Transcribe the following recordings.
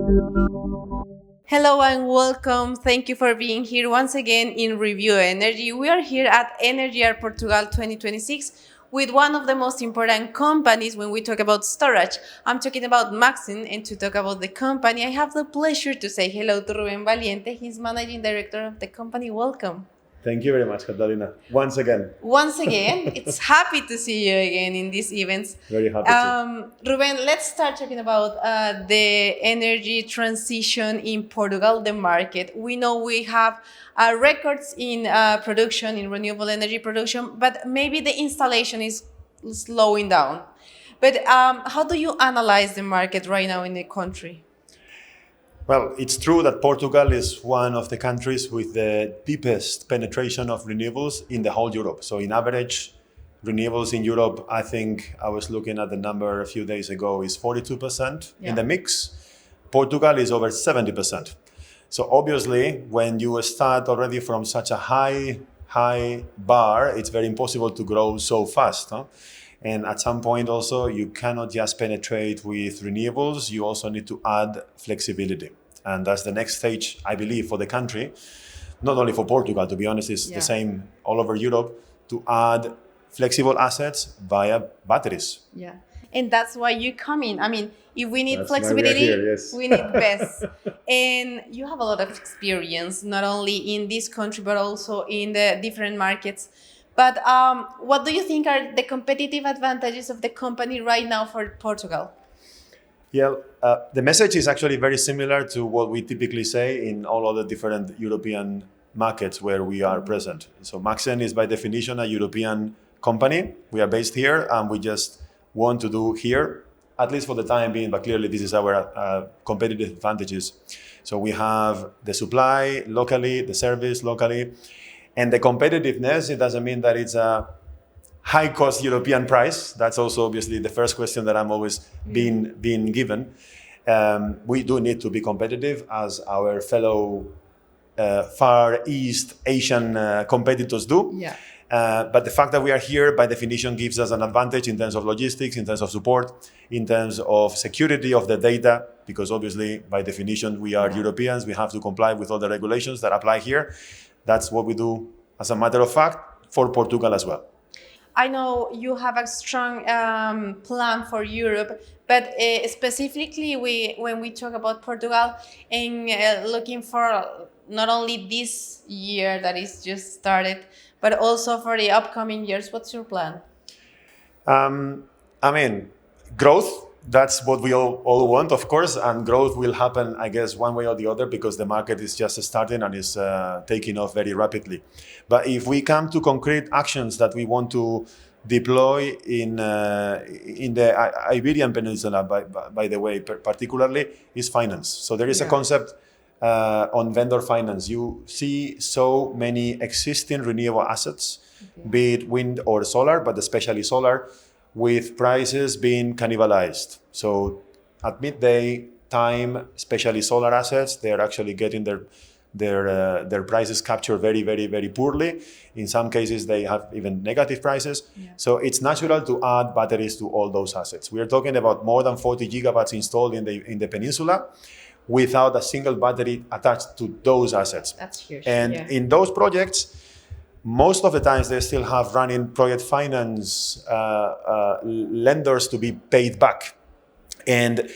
Hello and welcome. Thank you for being here once again in Review Energy. We are here at Energyear Portugal 2026 with one of the most important companies when we talk about storage. I'm talking about Maxxen, and to talk about the company, I have the pleasure to say hello to Ruben Valiente. He's managing director of the company. Welcome. Thank you very much, Catalina. Once again, it's happy to see you again in these events. Very happy to. Ruben, let's start talking about the energy transition in Portugal, the market. We know we have records in production, in renewable energy production, but maybe the installation is slowing down. But how do you analyze the market right now in the country? Well, it's true that Portugal is one of the countries with the deepest penetration of renewables in the whole Europe. So in average, renewables in Europe, I think I was looking at the number a few days ago, is 42% in the mix. Portugal is over 70%. So obviously, when you start already from such a high bar, it's very impossible to grow so fast. Huh? And at some point also, you cannot just penetrate with renewables, you also need to add flexibility. And that's the next stage, I believe, for the country, not only for Portugal, to be honest, it's the same all over Europe, to add flexible assets via batteries. Yeah, and that's why you come in. I mean, if we need flexibility, we need BESS. And you have a lot of experience, not only in this country, but also in the different markets. But what do you think are the competitive advantages of the company right now for Portugal? Yeah, the message is actually very similar to what we typically say in all other different European markets where we are present. So Maxxen is by definition a European company. We are based here and we just want to do here, at least for the time being, but clearly this is our competitive advantages. So we have the supply locally, the service locally, and the competitiveness, it doesn't mean that it's a high-cost European price. That's also obviously the first question that I'm always being given. We do need to be competitive as our fellow Far East Asian competitors do. Yeah. But the fact that we are here, by definition, gives us an advantage in terms of logistics, in terms of support, in terms of security of the data, because obviously, by definition, we are Europeans. We have to comply with all the regulations that apply here. That's what we do, as a matter of fact, for Portugal as well. I know you have a strong plan for Europe, but specifically when we talk about Portugal and looking for not only this year that is just started, but also for the upcoming years, what's your plan? I mean, growth. That's what we all want, of course, and growth will happen, I guess, one way or the other because the market is just starting and is taking off very rapidly. But if we come to concrete actions that we want to deploy in the Iberian Peninsula, by the way, particularly, is finance. So there is a concept on vendor finance. You see so many existing renewable assets, be it wind or solar, but especially solar, with prices being cannibalized. So at midday time, especially solar assets, they are actually getting their prices captured very, very, very poorly. In some cases, they have even negative prices. Yeah. So it's natural to add batteries to all those assets. We are talking about more than 40 gigawatts installed in the peninsula without a single battery attached to those assets. That's huge. And in those projects, most of the times they still have running project finance lenders to be paid back. And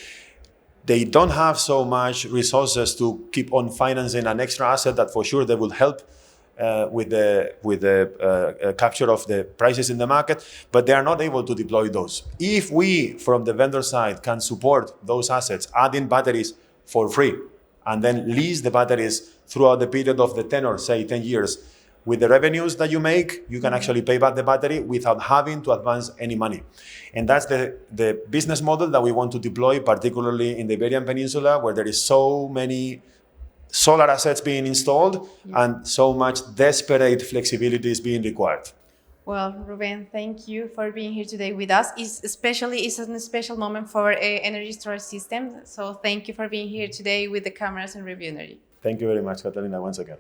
they don't have so much resources to keep on financing an extra asset that for sure they will help with the capture of the prices in the market, but they are not able to deploy those. If we, from the vendor side, can support those assets, adding batteries for free, and then lease the batteries throughout the period of the tenor, say 10 years, with the revenues that you make, you can actually pay back the battery without having to advance any money. And that's the business model that we want to deploy, particularly in the Iberian Peninsula, where there is so many solar assets being installed and so much desperate flexibility is being required. Well, Ruben, thank you for being here today with us. It's a special moment for energy storage system. So thank you for being here today with the cameras and Review Energy. Thank you very much, Catalina, once again.